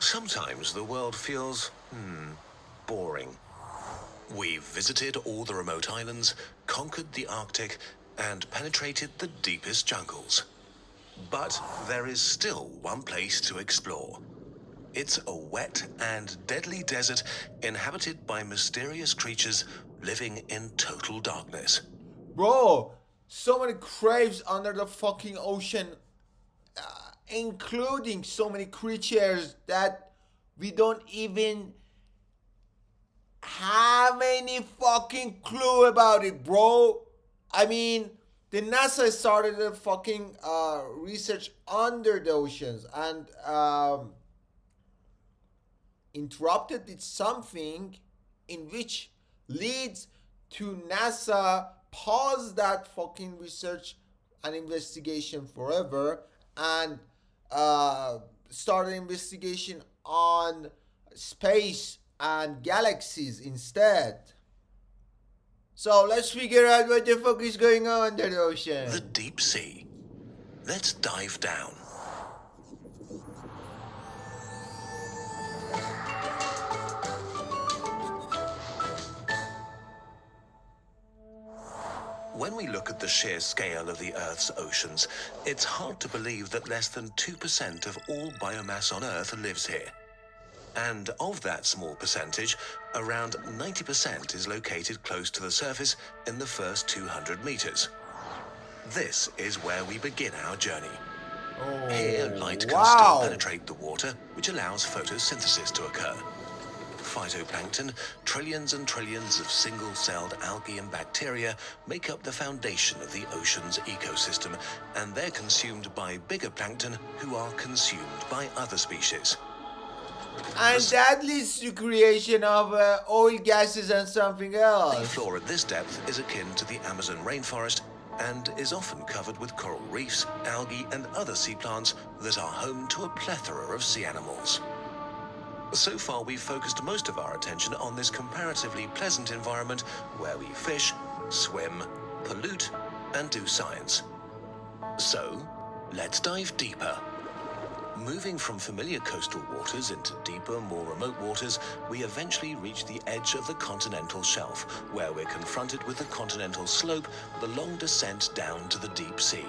Sometimes the world feels, boring. We've visited all the remote islands, conquered the Arctic, and penetrated the deepest jungles. But there is still one place to explore. It's a wet and deadly desert inhabited by mysterious creatures living in total darkness. Bro, so many craves under the fucking ocean, including so many creatures that we don't even have any fucking clue about it, bro. I mean, the NASA started a fucking research under the oceans and interrupted with something in which leads to NASA pause that fucking research and investigation forever and start an investigation on space and galaxies instead. So let's figure out what the fuck is going on under the ocean. The deep sea. Let's dive down. When we look at the sheer scale of the Earth's oceans, it's hard to believe that less than 2% of all biomass on Earth lives here. And of that small percentage, around 90% is located close to the surface in the first 200 meters. This is where we begin our journey. Here, light can still penetrate the water, which allows photosynthesis to occur. Phytoplankton, trillions and trillions of single-celled algae and bacteria make up the foundation of the ocean's ecosystem, and they're consumed by bigger plankton who are consumed by other species. And that leads to creation of oil gases and something else. The floor at this depth is akin to the Amazon rainforest and is often covered with coral reefs, algae, and other sea plants that are home to a plethora of sea animals. So far, we've focused most of our attention on this comparatively pleasant environment where we fish, swim, pollute, and do science. So, let's dive deeper. Moving from familiar coastal waters into deeper, more remote waters, we eventually reach the edge of the continental shelf, where we're confronted with the continental slope, the long descent down to the deep sea.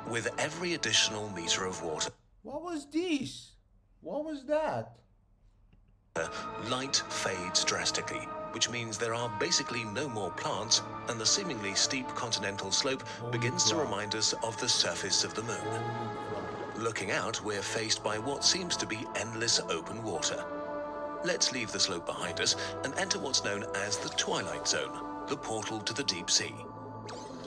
With every additional meter of water, What was this? What was that? light fades drastically, which means there are basically no more plants, and the seemingly steep continental slope begins to remind us of the surface of the moon. Looking out, we're faced by what seems to be endless open water. Let's leave the slope behind us and enter what's known as the Twilight Zone, the portal to the deep sea.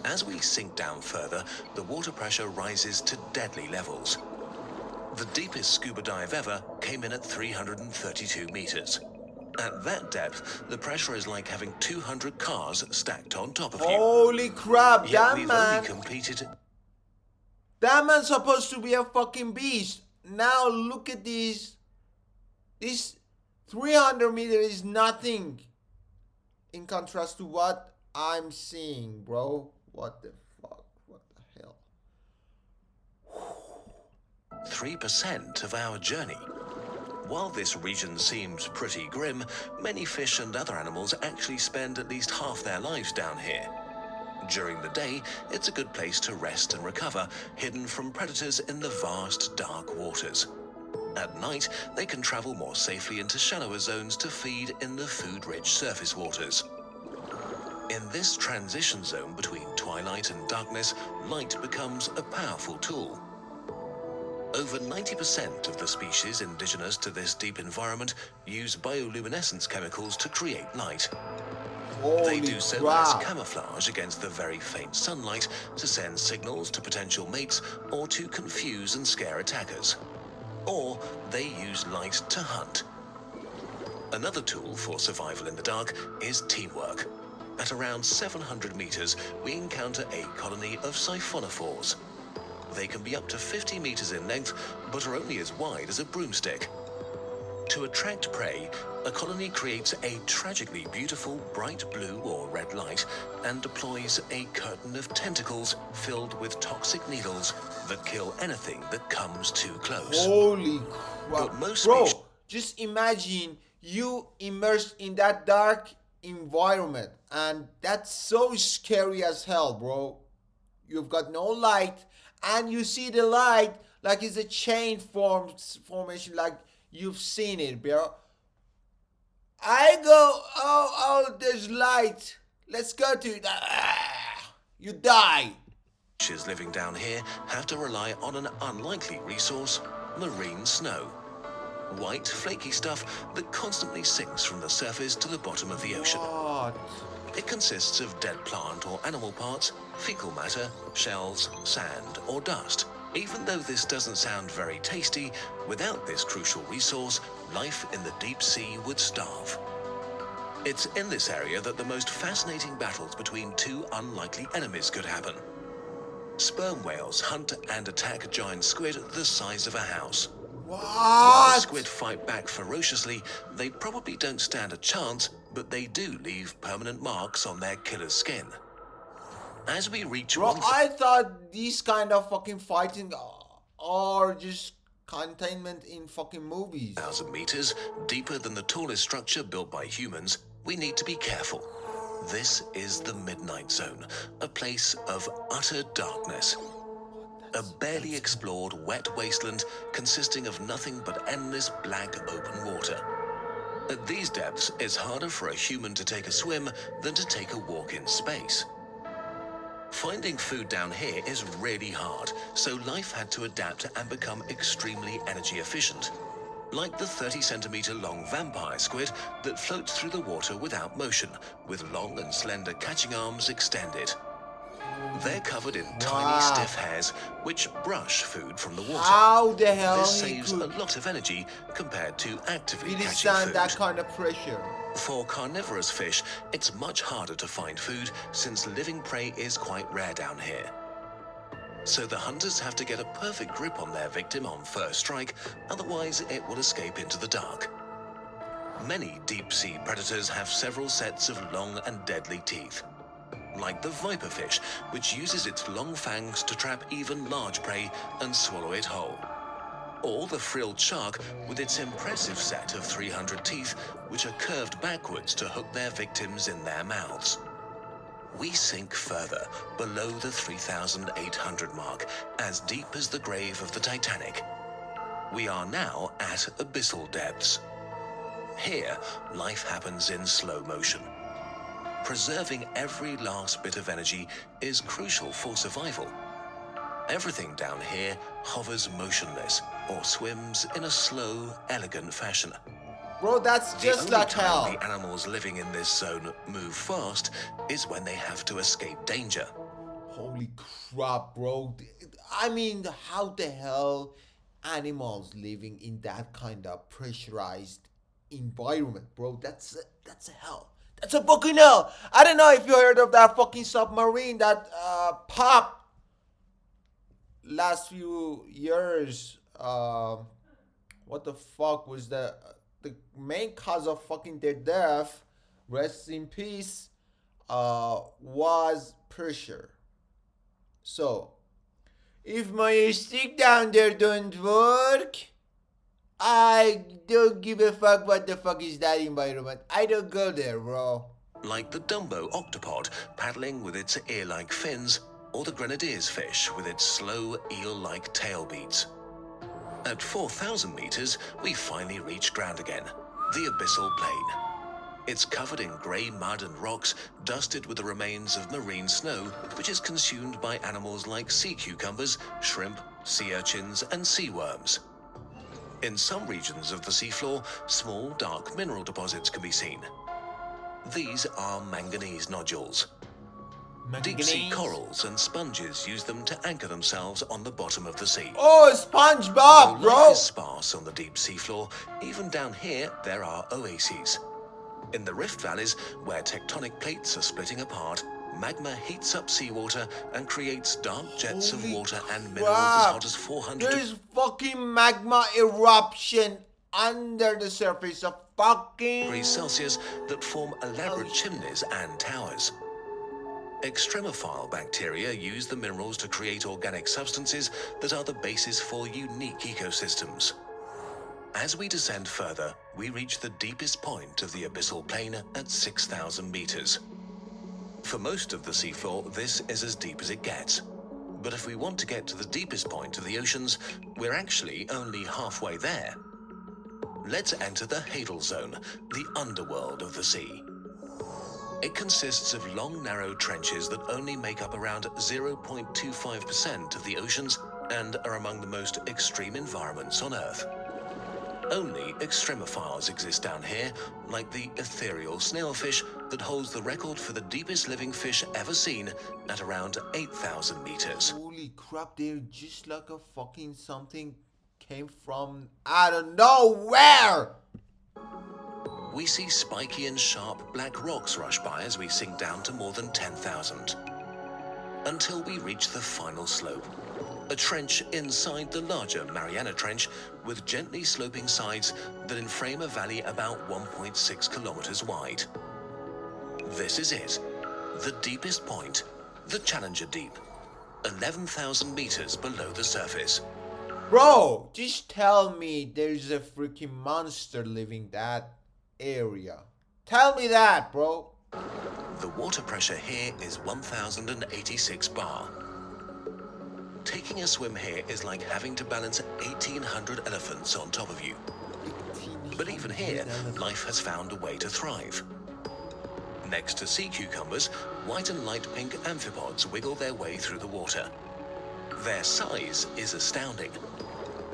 As we sink down further, the water pressure rises to deadly levels. The deepest scuba dive ever came in at 332 meters. At that depth, the pressure is like having 200 cars stacked on top of you. Holy crap, Yet that we've man. only completed... That man's supposed to be a fucking beast. Now look at this. This 300 meters is nothing in contrast to what I'm seeing, bro. What the fuck? What the hell? 3% of our journey. While this region seems pretty grim, many fish and other animals actually spend at least half their lives down here. During the day, it's a good place to rest and recover, hidden from predators in the vast, dark waters. At night, they can travel more safely into shallower zones to feed in the food-rich surface waters. In this transition zone between twilight and darkness, light becomes a powerful tool. Over 90% of the species indigenous to this deep environment use bioluminescence chemicals to create light. They do so as camouflage against the very faint sunlight, to send signals to potential mates, or to confuse and scare attackers. Or they use light to hunt. Another tool for survival in the dark is teamwork. At around 700 meters, we encounter a colony of siphonophores. They can be up to 50 meters in length, but are only as wide as a broomstick. To attract prey, a colony creates a tragically beautiful bright blue or red light and deploys a curtain of tentacles filled with toxic needles that kill anything that comes too close. Holy crap. But most Bro, species- just imagine you immersed in that dark environment, and that's so scary as hell, bro. You've got no light, and you see the light like it's a chain formation, like you've seen it, bro. I go, oh, there's light. Let's go to it. You die. Species living down here have to rely on an unlikely resource, marine snow. White, flaky stuff that constantly sinks from the surface to the bottom of the ocean. What? It consists of dead plant or animal parts, fecal matter, shells, sand, or dust. Even though this doesn't sound very tasty, without this crucial resource, life in the deep sea would starve. It's in this area that the most fascinating battles between two unlikely enemies could happen. Sperm whales hunt and attack giant squid the size of a house. While the What? squid fight back ferociously, they probably don't stand a chance, but they do leave permanent marks on their killer's skin. As we reach Bro, 1,000 I thought these kind of fucking fighting are just containment in fucking movies. meters, deeper than the tallest structure built by humans, we need to be careful. This is the Midnight Zone, a place of utter darkness. A barely explored wet wasteland consisting of nothing but endless black open water. At these depths, it's harder for a human to take a swim than to take a walk in space. Finding food down here is really hard, so life had to adapt and become extremely energy efficient. Like the 30-centimeter long vampire squid that floats through the water without motion, with long and slender catching arms extended. They're covered in tiny, Wow. stiff hairs which brush food from the water. How the hell This he saves a could lot of energy compared to actively catching withstand food. that kind of pressure? For carnivorous fish, it's much harder to find food since living prey is quite rare down here. So the hunters have to get a perfect grip on their victim on first strike, otherwise it will escape into the dark. Many deep-sea predators have several sets of long and deadly teeth. Like the viperfish, which uses its long fangs to trap even large prey and swallow it whole. Or the frilled shark with its impressive set of 300 teeth, which are curved backwards to hook their victims in their mouths. We sink further, below the 3,800 mark, as deep as the grave of the Titanic. We are now at abyssal depths. Here, life happens in slow motion. Preserving every last bit of energy is crucial for survival. Everything down here hovers motionless or swims in a slow, elegant fashion. Bro, that's just the only like time hell. the animals living in this zone move fast is when they have to escape danger. Holy crap, bro. I mean, how the hell animals living in that kind of pressurized environment, bro? That's a hell. That's a fucking hell. I don't know if you heard of that fucking submarine that popped last few years. What the fuck was the main cause of fucking their death? Rest in peace. Was pressure. So, if my stick down there don't work, I don't give a fuck what the fuck is that environment. I don't go there, bro. Like the Dumbo octopod paddling with its ear-like fins, or the grenadier's fish with its slow eel-like tail beats. At 4,000 meters, we finally reach ground again, the abyssal plain. It's covered in grey mud and rocks, dusted with the remains of marine snow, which is consumed by animals like sea cucumbers, shrimp, sea urchins, and sea worms. In some regions of the seafloor, small, dark mineral deposits can be seen. These are manganese nodules. Deep-sea Manganese. corals and sponges use them to anchor themselves on the bottom of the sea. Oh, SpongeBob, Though bro. life is sparse on the deep seafloor, even down here there are oases. In the rift valleys, where tectonic plates are splitting apart, magma heats up seawater and creates dark jets of Holy water and minerals as crap. hot as 400 There's fucking magma eruption under the surface of fucking... degrees Celsius that form elaborate Oh, shit. chimneys and towers. Extremophile bacteria use the minerals to create organic substances that are the basis for unique ecosystems. As we descend further, we reach the deepest point of the abyssal plain at 6,000 meters. For most of the seafloor, this is as deep as it gets. But if we want to get to the deepest point of the oceans, we're actually only halfway there. Let's enter the Hadal Zone, the underworld of the sea. It consists of long, narrow trenches that only make up around 0.25% of the oceans and are among the most extreme environments on Earth. Only extremophiles exist down here, like the ethereal snailfish that holds the record for the deepest living fish ever seen at around 8,000 meters. Holy crap, they're just like a fucking something came from I don't know where. We see spiky and sharp black rocks rush by as we sink down to more than 10,000. Until we reach the final slope. A trench inside the larger Mariana Trench with gently sloping sides that enframe a valley about 1.6 kilometers wide. This is it, the deepest point, the Challenger Deep, 11,000 meters below the surface. Bro, just tell me there's a freaking monster living that area. Tell me that, bro. The water pressure here is 1,086 bar. Taking a swim here is like having to balance 1,800 elephants on top of you. But even here, life has found a way to thrive. Next to sea cucumbers, white and light pink amphipods wiggle their way through the water. Their size is astounding.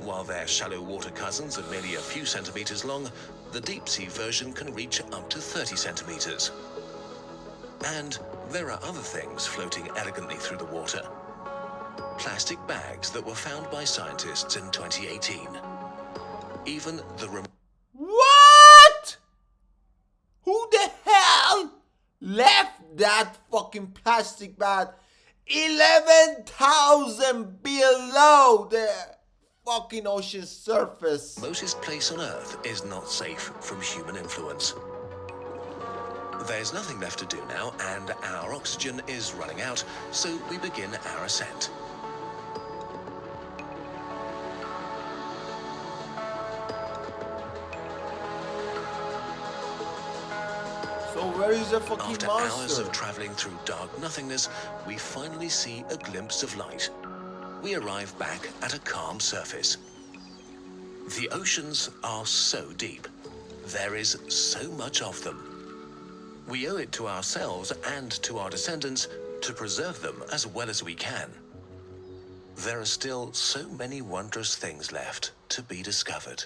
While their shallow water cousins are merely a few centimeters long, the deep sea version can reach up to 30 centimeters. And there are other things floating elegantly through the water. Plastic bags that were found by scientists in 2018. Even the What? Who the hell left that fucking plastic bag 11,000 below the fucking ocean surface? remotest place on Earth is not safe from human influence. There's nothing left to do now, and our oxygen is running out, so we begin our ascent. So where is the fucking After monster? hours of traveling through dark nothingness, we finally see a glimpse of light. We arrive back at a calm surface. The oceans are so deep. There is so much of them. We owe it to ourselves and to our descendants to preserve them as well as we can. There are still so many wondrous things left to be discovered.